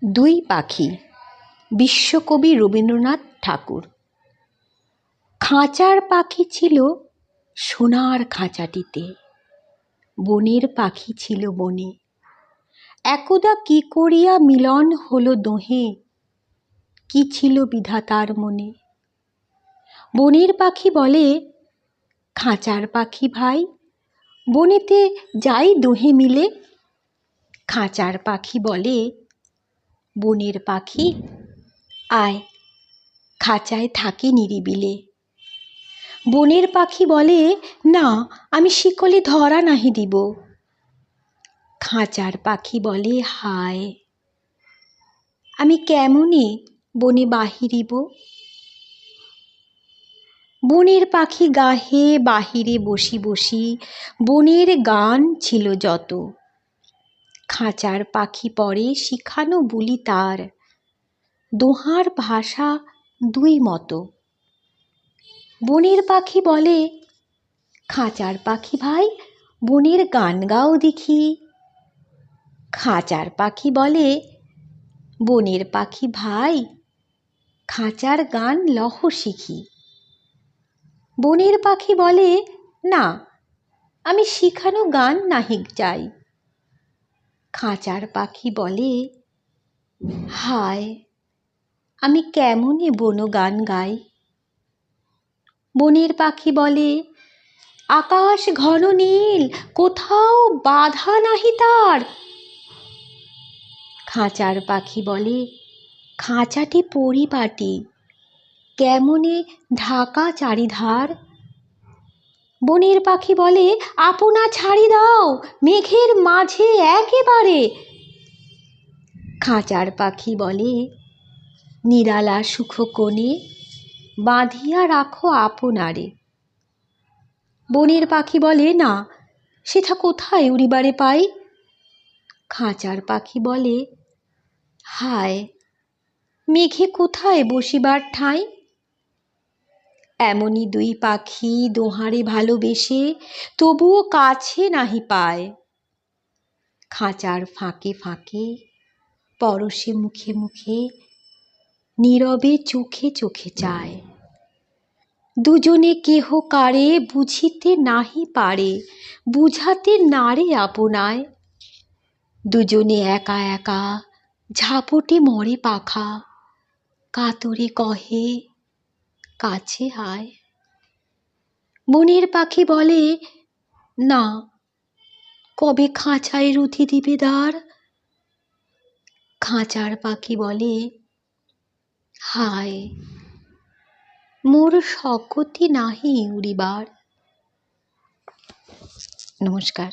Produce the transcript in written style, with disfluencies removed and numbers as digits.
দুই পাখি। বিশ্বকবি রবীন্দ্রনাথ ঠাকুর। খাঁচার পাখি ছিল সোনার খাঁচাটিতে, বনের পাখি ছিল বনে। একদা কি করিয়া মিলন হলো দোহে, কি ছিল বিধাতার মনে। বনের পাখি বলে, খাঁচার পাখি ভাই, বনেতে যাই দোহে মিলে। খাঁচার পাখি বলে, বনের পাখি আয়, খাঁচায় থাকি নিরিবিলে। বনের পাখি বলে, না আমি শিকলে ধরা নাহি দিব। খাঁচার পাখি বলে, হায় আমি কেমনে বনে বাহিরিব। বনের পাখি গাহে বাহিরে বসি বসি, বনের গান ছিল যত। খাঁচার পাখি পরে শিখানো বুলি তার, দোহার ভাষা দুই মতো। বনের পাখি বলে, খাঁচার পাখি ভাই, বনের গান গাও দেখি। খাঁচার পাখি বলে, বনের পাখি ভাই, খাঁচার গান লহ শিখি। বনের পাখি বলে, না আমি শিখানো গান নাহি চাই। খাঁচার পাখি বলে, হায় আমি কেমনে বন গান গাই। বনের পাখি বলে, আকাশ ঘন নীল, কোথাও বাধা নাহি তার। খাঁচার পাখি বলে, খাঁচাটি পরিপাটি, কেমনে ঢাকা চারিধার। বনের পাখি বলে, আপনা ছাড়ি দাও মেঘের মাঝে একেবারে। খাঁচার পাখি বলে, নিরালা সুখ কোণে বাঁধিয়া রাখো আপনারে। বনের পাখি বলে, না সেথা কোথায় উড়িবারে পাই। খাঁচার পাখি বলে, হায় মেঘে কোথায় বসিবার ঠাঁই। এমনি দুই পাখি দোহারে ভালোবেসে, তবুও কাছে নাহি পায়। খাঁচার ফাঁকে ফাঁকে, পরশে মুখে মুখে, নীরবে চোখে চোখে চায়। দুজনে কেহ কারে বুঝিতে নাহি পারে, বুঝাতে নারে আপনায়। দুজনে একা একা ঝাপটে মরে পাখা, কাতরে কহে কাছে আয়। বনের পাখি বলে, না কবে খাঁচায় রুধি দিবে দ্বার। খাঁচার পাখি বলে, হায় মোর শক্তি নাহি উড়িবার। নমস্কার।